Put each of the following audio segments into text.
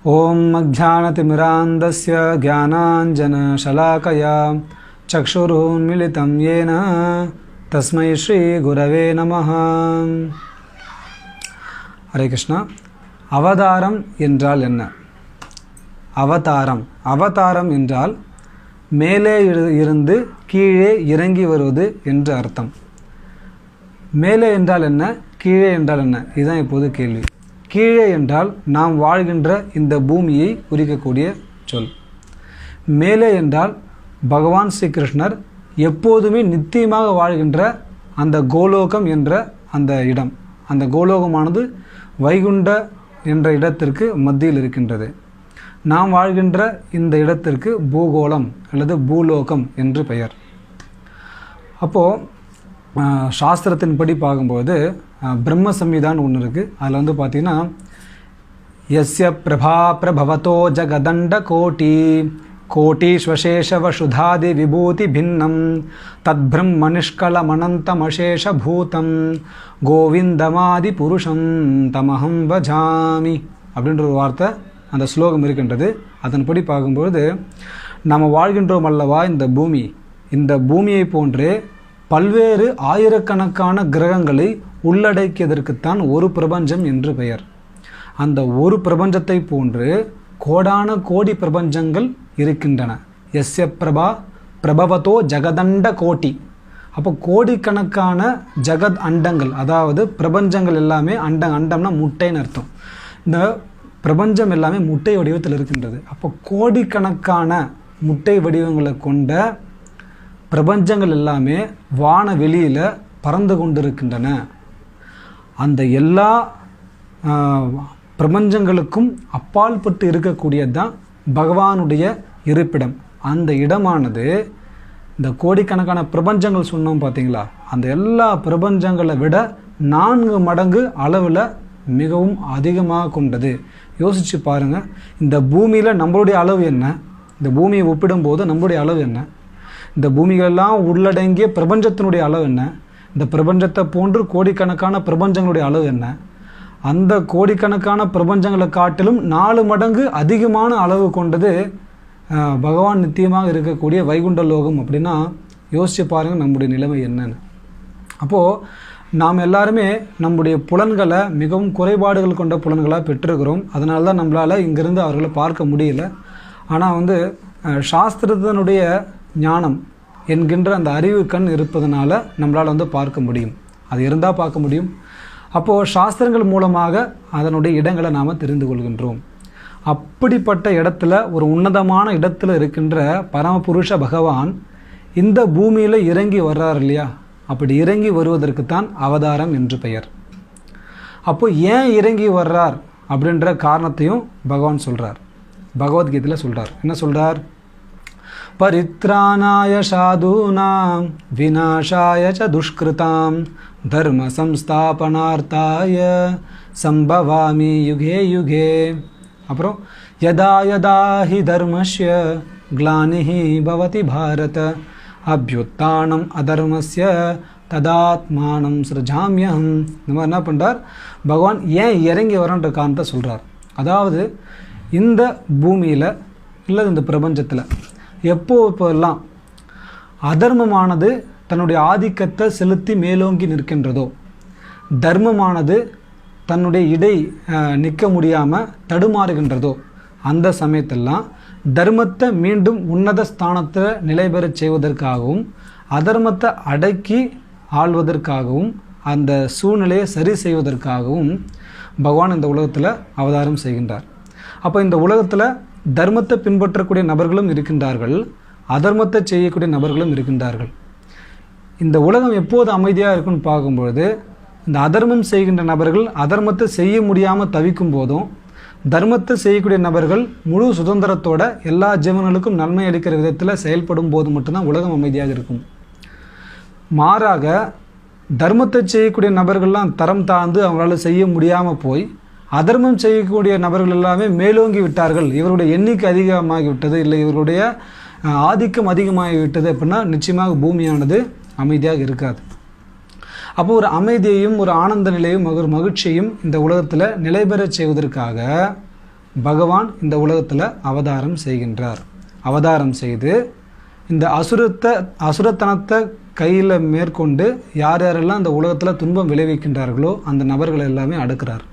ओम अज्ञानतिमिरान्धस्य ज्ञानाञ्जनशलाकया चक्षुरुन्मिलितं येन तस्मै श्रीगुरवे नमः. हरे कृष्णा. அவதாரம் என்றால் என்ன? அவதாரம் என்றால் மேலே இருந்து கீழே இறங்கி வருவது என்று அர்த்தம். மேலே என்றால் என்ன, கீழே என்றால் என்ன, இதுதான் இப்போது கேள்வி. கீழே என்றால் நாம் வாழ்கின்ற இந்த பூமியை குறிக்கக்கூடிய சொல். மேலே என்றால் பகவான் ஸ்ரீகிருஷ்ணர் எப்போதுமே நித்தியமாக வாழ்கின்ற அந்த கோலோகம் என்ற அந்த இடம். அந்த கோலோகமானது வைகுண்ட என்ற இடத்திற்கு மத்தியில் இருக்கின்றது. நாம் வாழ்கின்ற இந்த இடத்திற்கு பூகோளம் அல்லது பூலோகம் என்று பெயர். அப்போது சாஸ்திரத்தின்படி பார்க்கும்போது பிரம்ம சம்ஹிதான்னு ஒன்று இருக்குது. அதில் வந்து பார்த்திங்கன்னா, யஸ்ய பிரபா பிரபவதோ ஜகதண்ட கோட்டீஸ்வசேஷவசுதாதி விபூதி பின்னம் தத் பிரம்ம நிஷ்கலமனந்தமசேஷ பூதம் கோவிந்தமாதி புருஷம் தமஹம் பஜாமி அப்படின்ற ஒரு வார்த்தை அந்த ஸ்லோகம் இருக்கின்றது. அதன்படி பார்க்கும்பொழுது நாம் வாழ்கின்றோம் அல்லவா இந்த பூமியை போன்றே பல்வேறு ஆயிரக்கணக்கான கிரகங்களை உள்ளடக்கியதற்குத்தான் ஒரு பிரபஞ்சம் என்று பெயர். அந்த ஒரு பிரபஞ்சத்தை போன்று கோடான கோடி பிரபஞ்சங்கள் இருக்கின்றன. எஸ்ய பிரபா பிரபவதோ ஜகதண்ட கோட்டி. அப்போ கோடிக்கணக்கான ஜகத் அண்டங்கள், அதாவது பிரபஞ்சங்கள் எல்லாமே அண்டம்னா முட்டைன்னு அர்த்தம். இந்த பிரபஞ்சம் எல்லாமே முட்டை வடிவத்தில் இருக்கின்றது. அப்போ கோடிக்கணக்கான முட்டை வடிவங்களை கொண்ட பிரபஞ்சங்கள் எல்லாமே வான வெளியில் பறந்து கொண்டிருக்கின்றன. அந்த எல்லா பிரபஞ்சங்களுக்கும் அப்பால் பட்டு இருக்கக்கூடியது தான் பகவானுடைய இருப்பிடம். அந்த இடமானது இந்த கோடிக்கணக்கான பிரபஞ்சங்கள் சொன்னோம் பார்த்தீங்களா, அந்த எல்லா பிரபஞ்சங்களை விட 4 மடங்கு அளவில் மிகவும் அதிகமாக கொண்டது. யோசித்து பாருங்கள், இந்த பூமியில் நம்மளுடைய அளவு என்ன, இந்த பூமியை ஒப்பிடும்போது நம்மளுடைய அளவு என்ன, இந்த பூமிகளெல்லாம் உள்ளடங்கிய பிரபஞ்சத்தினுடைய அளவு என்ன, இந்த பிரபஞ்சத்தை போன்று கோடிக்கணக்கான பிரபஞ்சங்களுடைய அளவு என்ன, அந்த கோடிக்கணக்கான பிரபஞ்சங்களை காட்டிலும் 4 மடங்கு அதிகமான அளவு கொண்டது பகவான் நித்தியமாக இருக்கக்கூடிய வைகுண்ட லோகம். அப்படின்னா யோசித்து பாருங்கள் நம்முடைய நிலைமை என்னன்னு. அப்போது நாம் எல்லாருமே நம்முடைய புலன்களை மிகவும் குறைபாடுகள் கொண்ட புலன்களாக பெற்றிருக்கிறோம். அதனால தான் நம்மளால் இங்கிருந்து அவர்களை பார்க்க முடியல. ஆனால் சாஸ்திரத்தினுடைய ஞானம் என்கின்ற அந்த அறிவு கண் இருப்பதனால நம்மளால் பார்க்க முடியும். அது இருந்தால் பார்க்க முடியும். அப்போது சாஸ்திரங்கள் மூலமாக அதனுடைய இடங்களை நாம் தெரிந்து கொள்கின்றோம். அப்படிப்பட்ட இடத்துல, ஒரு உன்னதமான இடத்துல இருக்கின்ற பரமபுருஷ பகவான் இந்த பூமியில் இறங்கி வர்றார் இல்லையா, அப்படி இறங்கி வருவதற்குத்தான் அவதாரம் என்று பெயர். அப்போது ஏன் இறங்கி வர்றார் அப்படின்ற காரணத்தையும் பகவான் சொல்கிறார். பகவத்கீதையில் சொல்கிறார். என்ன சொல்கிறார்? பரித்ராணாய சாதூனாம் விநாசாய ச துஷ்கிருதாம் தர்ம சம்ஸ்தாபனார்த்தாய சம்பவாமி யுகே யுகே. அப்புறம் யதா யதா ஹி தர்மஸ்ய க்ளானிஹி பவதி பாரத அப்யுத்தானம் அதர்மஸ்ய ததாத்மானம் சிருஜாம்யஹம். இந்த மாதிரி என்ன பண்ணுறார் பகவான், ஏன் இறங்கி வரன்ற காரணத்தை சொல்கிறார். அதாவது இந்த பூமியில் இல்லை இந்த பிரபஞ்சத்தில் எப்போல்லாம் அதர்மமானது தன்னுடைய ஆதிக்கத்தை செலுத்தி மேலோங்கி நிற்கின்றதோ, தர்மமானது தன்னுடைய இடை நிற்க முடியாமல் தடுமாறுகின்றதோ, அந்த சமயத்தெல்லாம் தர்மத்தை மீண்டும் உன்னத ஸ்தானத்தில் நிலை பெறச் செய்வதற்காகவும் அதர்மத்தை அடக்கி ஆள்வதற்காகவும் அந்த சூழ்நிலையை சரி செய்வதற்காகவும் பகவான் இந்த உலகத்தில் அவதாரம் செய்கின்றார். அப்போ இந்த உலகத்தில் தர்மத்தை பின்பற்றக்கூடிய நபர்களும் இருக்கின்றார்கள், அதர்மத்தை செய்யக்கூடிய நபர்களும் இருக்கின்றார்கள். இந்த உலகம் எப்போது அமைதியாக இருக்குன்னு பார்க்கும்பொழுது, இந்த அதர்மம் செய்கின்ற நபர்கள் அதர்மத்தை செய்ய முடியாமல் தவிக்கும் போதும், தர்மத்தை செய்யக்கூடிய நபர்கள் முழு சுதந்திரத்தோட எல்லா ஜீவன்களுக்கும் நன்மை அளிக்கிற விதத்தில் செயல்படும் போது மட்டும்தான் உலகம் அமைதியாக இருக்கும். மாறாக தர்மத்தை செய்யக்கூடிய நபர்கள்லாம் தரம் தாழ்ந்து அவங்களால செய்ய முடியாமல் போய் அதர்மம் செய்யக்கூடிய நபர்கள் எல்லாமே மேலோங்கி விட்டார்கள், இவருடைய எண்ணிக்கை அதிகமாகிவிட்டது, இல்லை இவருடைய ஆதிக்கம் அதிகமாகிவிட்டது அப்படின்னா நிச்சயமாக பூமியானது அமைதியாக இருக்காது. அப்போ ஒரு அமைதியையும் ஒரு ஆனந்த நிலையும் ஒரு மகிழ்ச்சியையும் இந்த உலகத்தில் நிலைபெறச் செய்வதற்காக பகவான் இந்த உலகத்தில் அவதாரம் செய்கின்றார். அவதாரம் செய்து இந்த அசுரத்தனத்தை கையில் மேற்கொண்டு யார் யாரெல்லாம் அந்த உலகத்தில் துன்பம் விளைவிக்கின்றார்களோ அந்த நபர்கள் எல்லாமே அடக்குறார்.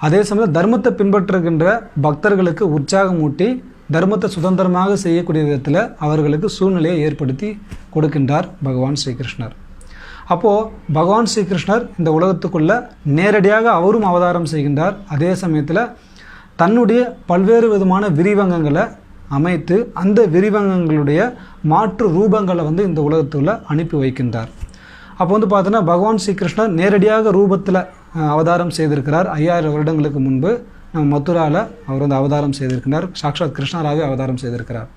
அதே சமயம் தர்மத்தை பின்பற்றுகின்ற பக்தர்களுக்கு உற்சாகம் ஊட்டி தர்மத்தை சுதந்திரமாக செய்யக்கூடிய விதத்தில் அவர்களுக்கு சூழ்நிலையை ஏற்படுத்தி கொடுக்கின்றார் பகவான் ஸ்ரீகிருஷ்ணர். அப்போது பகவான் ஸ்ரீகிருஷ்ணர் இந்த உலகத்துக்குள்ளே நேரடியாக அவரும் அவதாரம் செய்கின்றார். அதே சமயத்தில் தன்னுடைய பல்வேறு விதமான விரிவங்கங்களை அமைத்து அந்த விரிவங்கங்களுடைய மாற்று ரூபங்களை இந்த உலகத்துக்குள்ளே அனுப்பி வைக்கின்றார். அப்போ பார்த்தோன்னா பகவான் ஸ்ரீகிருஷ்ணர் நேரடியாக ரூபத்தில் அவதாரம் செய்திருக்கிறார். 5000 வருடங்களுக்கு முன்பு நம்ம மதுராவில் அவர் அவதாரம் செய்திருக்கிறார். சாக்ஷாத் கிருஷ்ணராகவே அவதாரம் செய்திருக்கிறார்.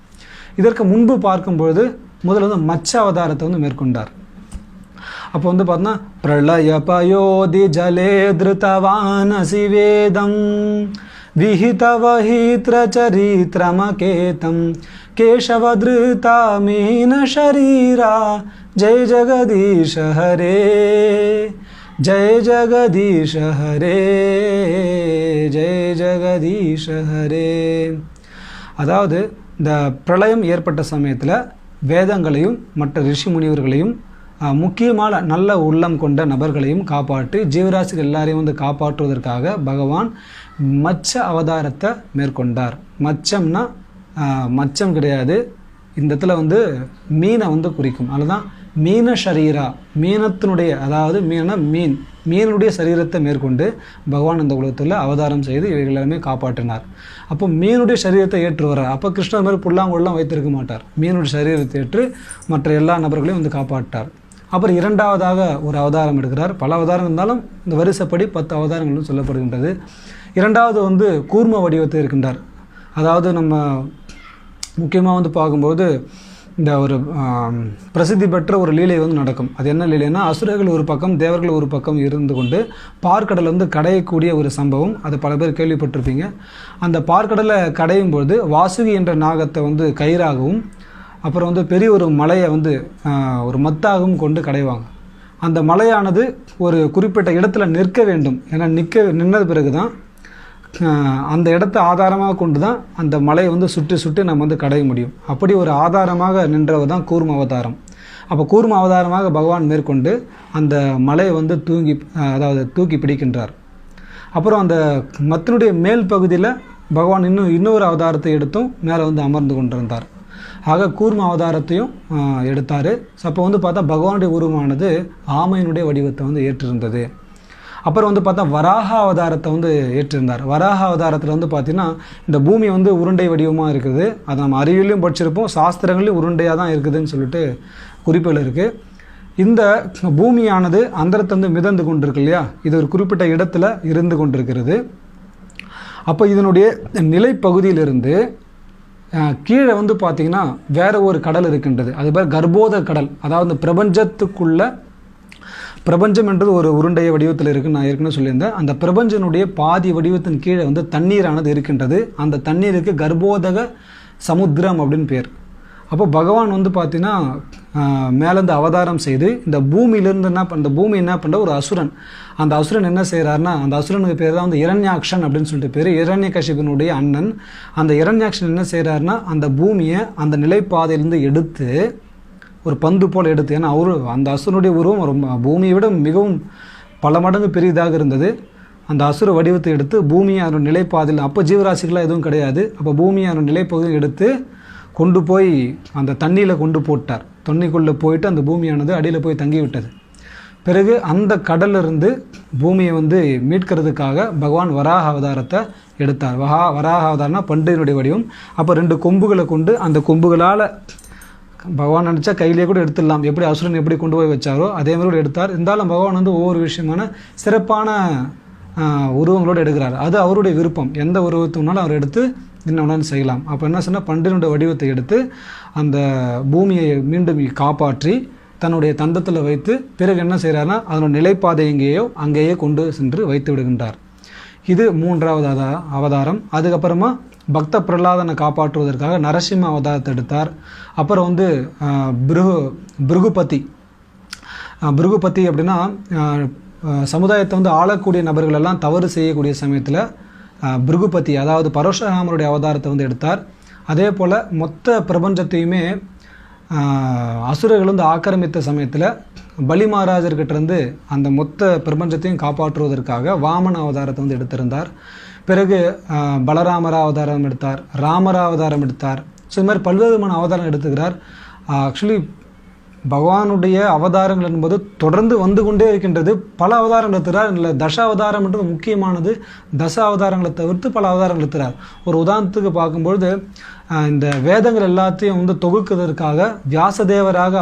இதற்கு முன்பு பார்க்கும்பொழுது முதல்ல மச்ச அவதாரத்தை மேற்கொண்டார். அப்போ பார்த்தோன்னா பிரளய பயோதி ஜலே திருத்தவானசி வேதம் விஹிதவஹித்ர சரித்ரமகேதம் கேசவத்ருதா மீன ஷரீரா ஜெய ஜெகதீஷ ஹரே ஜெய ஜெகதீஷ ஹரே ஜெய ஜெகதீஷ ஹரே. அதாவது இந்த பிரளயம் ஏற்பட்ட சமயத்தில் வேதங்களையும் மற்ற ரிஷி முனிவர்களையும் முக்கியமான நல்ல உள்ளம் கொண்ட நபர்களையும் காப்பாற்றி ஜீவராசிகள் எல்லாரையும் காப்பாற்றுவதற்காக பகவான் மச்ச அவதாரத்தை மேற்கொண்டார். மச்சம்னா மச்சம் கிடையாது, இந்த இடத்துல மீனை குறிக்கும். அதுதான் மீன ஷரீரா, மீனத்தினுடைய, அதாவது மீனுடைய சரீரத்தை மேற்கொண்டு பகவான் இந்த உலகத்தில் அவதாரம் செய்து இவைகள் எல்லாமே காப்பாற்றினார். அப்போ மீனுடைய சரீரத்தை ஏற்று வர்றார். அப்போ கிருஷ்ணர் மாதிரி புல்லாங்குழலாம் வைத்திருக்க மாட்டார். மீனுடைய சரீரத்தை ஏற்று மற்ற எல்லா நபர்களையும் காப்பாற்றார். அப்புறம் இரண்டாவதாக ஒரு அவதாரம் எடுக்கிறார். பல அவதாரம் இருந்தாலும் இந்த வரிசைப்படி 10 அவதாரங்களும் சொல்லப்படுகின்றது. இரண்டாவது கூர்ம வடிவத்தை இருக்கின்றார். அதாவது நம்ம முக்கியமாக பார்க்கும்போது இந்த ஒரு பிரசித்தி பெற்ற ஒரு லீலை நடக்கும். அது என்ன லீலைன்னா, அசுரர்கள் ஒரு பக்கம் தேவர்கள் ஒரு பக்கம் இருந்து கொண்டு பார்க்கடல் கடையக்கூடிய ஒரு சம்பவம். அது பல பேர் கேள்விப்பட்டிருப்பீங்க. அந்த பார்க்கடலை கடையும் பொழுது வாசுகி என்ற நாகத்தை கயிறாகவும் அப்புறம் பெரிய ஒரு மலையை ஒரு மத்தாகவும் கொண்டு கடைவாங்க. அந்த மலையானது ஒரு குறிப்பிட்ட இடத்துல நிற்க வேண்டும். ஏன்னா நின்னது பிறகு தான் அந்த இடத்த ஆதாரமாக கொண்டு தான் அந்த மலையை சுற்றி சுற்றி நம்ம கடைய முடியும். அப்படி ஒரு ஆதாரமாக நின்றவர் தான் கூர்ம அவதாரம். அப்போ கூர்ம அவதாரமாக பகவான் மேற்கொண்டு அந்த மலையை தூக்கி பிடிக்கின்றார். அப்புறம் அந்த மத்தினுடைய மேல் பகுதியில் பகவான் இன்னொரு அவதாரத்தை எடுத்தும் மேலே அமர்ந்து கொண்டிருந்தார். ஆக கூர்ம அவதாரத்தையும் எடுத்தார். அப்போ பார்த்தா பகவானுடைய உருவமானது ஆமையினுடைய வடிவத்தை ஏற்றிருந்தது. அப்புறம் பார்த்தா வராக அவதாரத்தை ஏற்றிருந்தார். வராக அவதாரத்தில் பார்த்தீங்கன்னா இந்த பூமி உருண்டை வடிவமாக இருக்குது. அதை நம்ம அறிவியலையும் படிச்சிருப்போம், சாஸ்திரங்களையும் உருண்டையாக தான் இருக்குதுன்னு சொல்லிட்டு குறிப்புகள் இருக்குது. இந்த பூமியானது அந்தரத்தை மிதந்து கொண்டிருக்கு இல்லையா, இது ஒரு குறிப்பிட்ட இடத்துல இருந்து கொண்டிருக்கிறது. அப்போ இதனுடைய நிலைப்பகுதியிலிருந்து கீழே பார்த்தீங்கன்னா வேற ஒரு கடல் இருக்கின்றது. அது பேர் கர்ப்போத கடல். அதாவது பிரபஞ்சத்துக்குள்ள, பிரபஞ்சம் என்றது ஒரு உருண்டைய வடிவத்தில் இருக்குன்னு நான் ஏற்கனவே சொல்லியிருந்தேன். அந்த பிரபஞ்சனுடைய பாதி வடிவத்தின் கீழே தண்ணீரானது இருக்கின்றது. அந்த தண்ணீருக்கு கர்ப்போதக சமுத்திரம் அப்படின்னு பேர். அப்போ பகவான் பார்த்தீங்கன்னா மேலேருந்து அவதாரம் செய்து இந்த பூமியிலேருந்து இந்த பூமி என்ன பண்ணுற ஒரு அசுரன், அந்த அசுரன் என்ன செய்கிறாருன்னா, அந்த அசுரனுக்கு பேர் தான் இரண்யாக்ஷன் அப்படின்னு சொல்லிட்டு பேர், இரண்யகசிபனுடைய அண்ணன். அந்த இரண்யாக்ஷன் என்ன செய்கிறாருன்னா, அந்த பூமியை அந்த நிலைப்பாதையிலேருந்து எடுத்து ஒரு பந்து போல் எடுத்து, ஏன்னா அந்த அசுரனுடைய உருவம் ரொம்ப பூமியை விட மிகவும் பல மடங்கு பெரியதாக இருந்தது. அந்த அசுர வடிவத்தை எடுத்து பூமியை அதனுடைய நிலைப்பாதையில், அப்போ ஜீவராசிகளாக எதுவும் கிடையாது, அப்போ பூமியை அதனுடைய நிலைப்பகுதியை எடுத்து கொண்டு போய் அந்த தண்ணியில் கொண்டு போட்டார். தண்ணிக்குள்ளே போயிட்டு அந்த பூமியானது அடியில் போய் தங்கிவிட்டது. பிறகு அந்த கடலிருந்து பூமியை மீட்கிறதுக்காக பகவான் வராக அவதாரத்தை எடுத்தார். வராக அவதாரம்னா பன்றியினுடைய வடிவம். அப்போ 2 கொம்புகளை கொண்டு அந்த கொம்புகளால் பகவான் நினச்சா கையிலே கூட எடுத்துடலாம். எப்படி அசுரன் எப்படி கொண்டு போய் வச்சாரோ அதே மாதிரி கூட எடுத்தார். இருந்தாலும் பகவான் ஒவ்வொரு விஷயமான சிறப்பான உருவங்களோடு எடுக்கிறார். அது அவருடைய விருப்பம். எந்த உருவத்தினாலும் அவர் எடுத்து என்ன செய்யலாம். அப்போ என்ன சொன்னால், பன்றியினுடைய வடிவத்தை எடுத்து அந்த பூமியை மீண்டும் காப்பாற்றி தன்னுடைய தந்தத்தில் வைத்து பிறகு என்ன செய்கிறாருன்னா, அதனுடைய நிலைப்பாதை எங்கேயோ அங்கேயே கொண்டு சென்று வைத்து விடுகின்றார். இது 3வது அவதாரம். அதுக்கப்புறமா பக்த பிரகலாதனை காப்பாற்றுவதற்காக நரசிம்ம அவதாரத்தை எடுத்தார். அப்புறம் பிருகுபதி அப்படின்னா சமுதாயத்தை ஆளக்கூடிய நபர்கள் எல்லாம் தவறு செய்யக்கூடிய சமயத்தில் பிருகுபதி அதாவது பரசுராமருடைய அவதாரத்தை வந்து எடுத்தார். அதே போல் மொத்த பிரபஞ்சத்தையுமே அசுரர்கள் வந்து ஆக்கிரமித்த சமயத்தில் பலி மகாராஜர்கிட்டேருந்து அந்த மொத்த பிரபஞ்சத்தையும் காப்பாற்றுவதற்காக வாமன அவதாரத்தை வந்து எடுத்திருந்தார். பிறகு பலராமரா அவதாரம் எடுத்தார், ராமரா அவதாரம் எடுத்தார். ஸோ இது மாதிரி பல்வேறு விதமான அவதாரம் எடுத்துக்கிறார். ஆக்சுவலி பகவானுடைய அவதாரங்கள் என்பது தொடர்ந்து வந்து கொண்டே இருக்கின்றது. பல அவதாரங்கள் எடுத்துகிறார். இல்லை தசாவதாரம் என்றது முக்கியமானது. அவதாரங்களை தவிர்த்து பல அவதாரங்கள் எடுத்துகிறார். ஒரு உதாரணத்துக்கு பார்க்கும்பொழுது இந்த வேதங்கள் எல்லாத்தையும் வந்து தொகுக்கிறதுக்காக வியாசதேவராக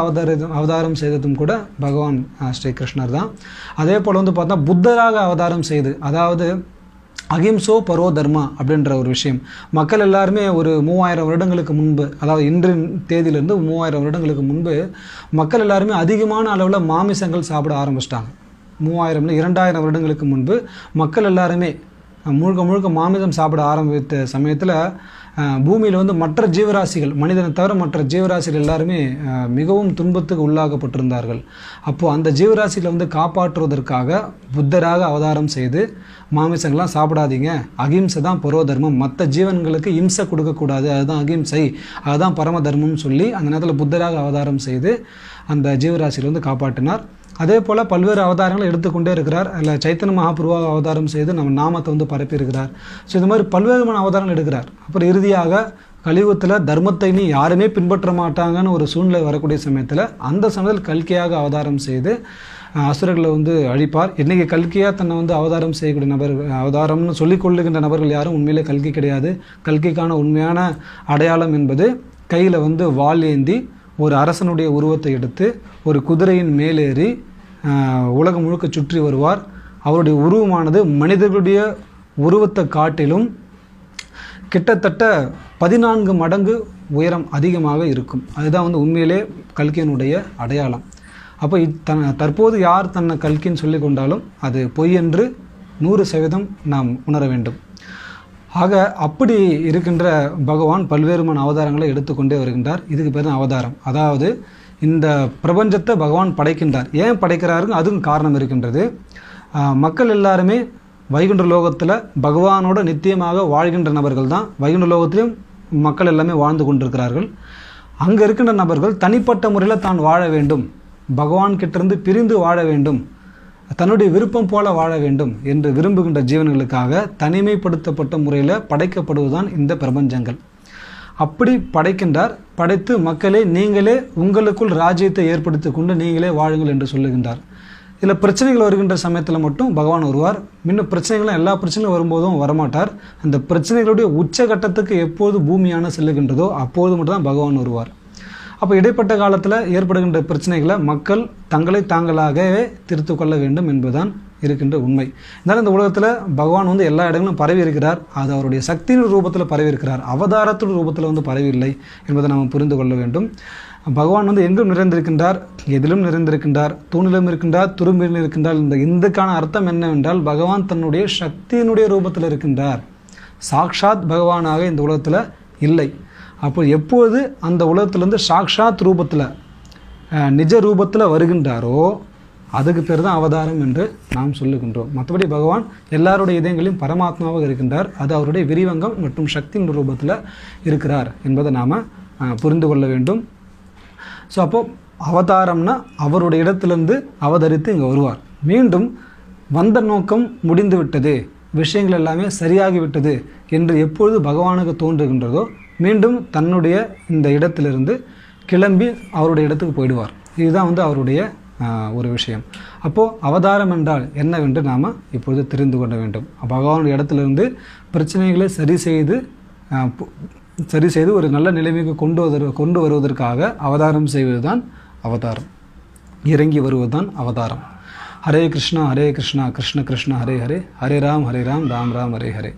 அவதாரம் செய்ததும் கூட பகவான் ஸ்ரீகிருஷ்ணர் தான். அதே போல் வந்து பார்த்தா புத்தராக அவதாரம் செய்து, அதாவது அகிம்சோ பரோ தர்மா அப்படின்ற ஒரு விஷயம். மக்கள் எல்லாருமே ஒரு 3000 வருடங்களுக்கு முன்பு, அதாவது இன்றின் தேதியிலிருந்து 3000 வருடங்களுக்கு முன்பு மக்கள் எல்லாருமே அதிகமான அளவில் மாமிசங்கள் சாப்பிட ஆரம்பிச்சிட்டாங்க. 2000 வருடங்களுக்கு முன்பு மக்கள் எல்லாருமே முழுக்க முழுக்க மாமிசம் சாப்பிட ஆரம்பித்த சமயத்தில் பூமியில் வந்து மற்ற ஜீவராசிகள், மனிதனை தவிர மற்ற ஜீவராசிகள் எல்லாருமே மிகவும் துன்பத்துக்கு உள்ளாக்கப்பட்டிருந்தார்கள். அப்போது அந்த ஜீவராசிகளை வந்து காப்பாற்றுவதற்காக புத்தராக அவதாரம் செய்து மாமிசங்கள்லாம் சாப்பிடாதீங்க, அகிம்சை தான் பரோ தர்மம், மற்ற ஜீவன்களுக்கு இம்சை கொடுக்கக்கூடாது, அதுதான் அகிம்சை, அதுதான் பரம தர்மம்னு சொல்லி அந்த நேரத்தில் புத்தராக அவதாரம் செய்து அந்த ஜீவராசிகளை வந்து காப்பாற்றினார். அதே போல் பல்வேறு அவதாரங்களை எடுத்துக்கொண்டே இருக்கிறார். அதில் சைத்தன்ய மகாபிரபுவாக அவதாரம் செய்து நம்ம நாமத்தை வந்து பரப்பியிருக்கிறார். ஸோ இது மாதிரி பல்வேறு அவதாரங்கள் எடுக்கிறார். அப்புறம் இறுதியாக கலியுகத்தில் தர்மத்தை நீ யாருமே பின்பற்ற மாட்டாங்கன்னு ஒரு சூழ்நிலை வரக்கூடிய சமயத்தில் அந்த சமயத்தில் கல்கியாக அவதாரம் செய்து அசுரர்களை வந்து அழிப்பார். இன்றைக்கி கல்கியாக தன்னை வந்து அவதாரம் செய்யக்கூடிய நபர், அவதாரம்னு சொல்லிக்கொள்ளுகின்ற நபர்கள் யாரும் உண்மையிலே கல்கி கிடையாது. கல்கிக்கான உண்மையான அடையாளம் என்பது கையில் வந்து வாள் ஏந்தி ஒரு அரசனுடைய உருவத்தை எடுத்து ஒரு குதிரையின் மேலேறி உலகம் முழுக்க சுற்றி வருவார். அவருடைய உருவமானது மனிதர்களுடைய உருவத்தை காட்டிலும் கிட்டத்தட்ட 14 மடங்கு உயரம் அதிகமாக இருக்கும். அதுதான் வந்து உண்மையிலே கல்கியினுடைய அடையாளம். அப்போ தற்போது யார் தன்னை கல்கின்னு சொல்லி கொண்டாலும் அது பொய் என்று 100% நாம் உணர வேண்டும். ஆக அப்படி இருக்கின்ற பகவான் பல்வேறுமான அவதாரங்களை எடுத்துக்கொண்டே வருகின்றார். இதுக்கு பேர் தான் அவதாரம். அதாவது இந்த பிரபஞ்சத்தை பகவான் படைக்கின்றார். ஏன் படைக்கிறாருன்னு அதுவும் காரணம் இருக்கின்றது. மக்கள் எல்லாருமே வைகுண்ட லோகத்தில் பகவானோட நித்தியமாக வாழ்கின்ற நபர்கள் தான். வைகுண்ட லோகத்திலும் மக்கள் எல்லாமே வாழ்ந்து கொண்டிருக்கிறார்கள். அங்கே இருக்கின்ற நபர்கள் தனிப்பட்ட முறையில் தான் வாழ வேண்டும், பகவான் கிட்டேருந்து பிரிந்து வாழ வேண்டும், தன்னுடைய விருப்பம் போல வாழ வேண்டும் என்று விரும்புகின்ற ஜீவன்களுக்காக தனிமைப்படுத்தப்பட்ட முறையில் படைக்கப்படுவதுதான் இந்த பிரபஞ்சங்கள். அப்படி படைக்கின்றார். படைத்து மக்களே நீங்களே உங்களுக்குள் ராஜ்யத்தை ஏற்படுத்தி கொண்டு நீங்களே வாழுங்கள் என்று சொல்லுகின்றார். இதில் பிரச்சனைகள் வருகின்ற சமயத்தில் மட்டும் பகவான் வருவார். இன்னும் பிரச்சனைகளும் எல்லா பிரச்சனையும் வரும்போதும் வரமாட்டார். அந்த பிரச்சனைகளுடைய உச்சகட்டத்துக்கு எப்போது பூமியான செல்லுகின்றதோ அப்போது மட்டும்தான் பகவான் வருவார். அப்போ இடைப்பட்ட காலத்தில் ஏற்படுகின்ற பிரச்சனைகளை மக்கள் தங்களை தாங்களாகவே திருத்து கொள்ள வேண்டும் என்பதுதான் இருக்கின்ற உண்மை. இதனால் இந்த உலகத்தில் பகவான் வந்து எல்லா இடங்களும் பரவி இருக்கிறார். அது அவருடைய சக்தியின் ரூபத்தில் பரவி இருக்கிறார், அவதாரத்தின் ரூபத்தில் வந்து பரவி இல்லை என்பதை நாம் புரிந்து கொள்ள வேண்டும். பகவான் வந்து எங்கும் நிறைந்திருக்கின்றார், எதிலும் நிறைந்திருக்கின்றார், தூணிலும் இருக்கின்றார், துரும்பிலும் இருக்கின்றார். இந்த இந்துக்கான அர்த்தம் என்னவென்றால் பகவான் தன்னுடைய சக்தியினுடைய ரூபத்தில் இருக்கின்றார். சாக்ஷாத் பகவானாக இந்த உலகத்தில் இல்லை. அப்போ எப்போது அந்த உலகத்திலேருந்து சாக்ஷாத் ரூபத்தில் நிஜ ரூபத்தில் வருகின்றாரோ அதுக்கு பேர் தான் அவதாரம் என்று நாம் சொல்லுகின்றோம். மற்றபடி பகவான் எல்லாருடைய இதயங்களையும் பரமாத்மாவாக இருக்கின்றார். அது அவருடைய விரிவங்கம் மற்றும் சக்தியின் ரூபத்தில் இருக்கிறார் என்பதை நாம் புரிந்து கொள்ள வேண்டும். ஸோ அப்போது அவதாரம்னா அவருடைய இடத்துலேருந்து அவதரித்து இங்கே வருவார். மீண்டும் வந்த நோக்கம் முடிந்து விட்டது, விஷயங்கள் எல்லாமே சரியாகிவிட்டது என்று எப்பொழுது பகவானுக்கு தோன்றுகின்றதோ மீண்டும் தன்னுடைய இந்த இடத்திலிருந்து கிளம்பி அவருடைய இடத்துக்கு போயிடுவார். இதுதான் வந்து அவருடைய ஒரு விஷயம். அப்போது அவதாரம் என்றால் என்னவென்று நாம் இப்பொழுது தெரிந்து கொள்ள வேண்டும். பகவானுடைய இடத்திலிருந்து பிரச்சனைகளை சரி செய்து ஒரு நல்ல நிலைமைக்கு கொண்டு வருவதற்காக அவதாரம் செய்வது தான் அவதாரம், இறங்கி வருவது தான் அவதாரம். ஹரே கிருஷ்ணா கிருஷ்ண கிருஷ்ண ஹரே ஹரே, ஹரே ராம் ராம் ராம் ஹரே ஹரே.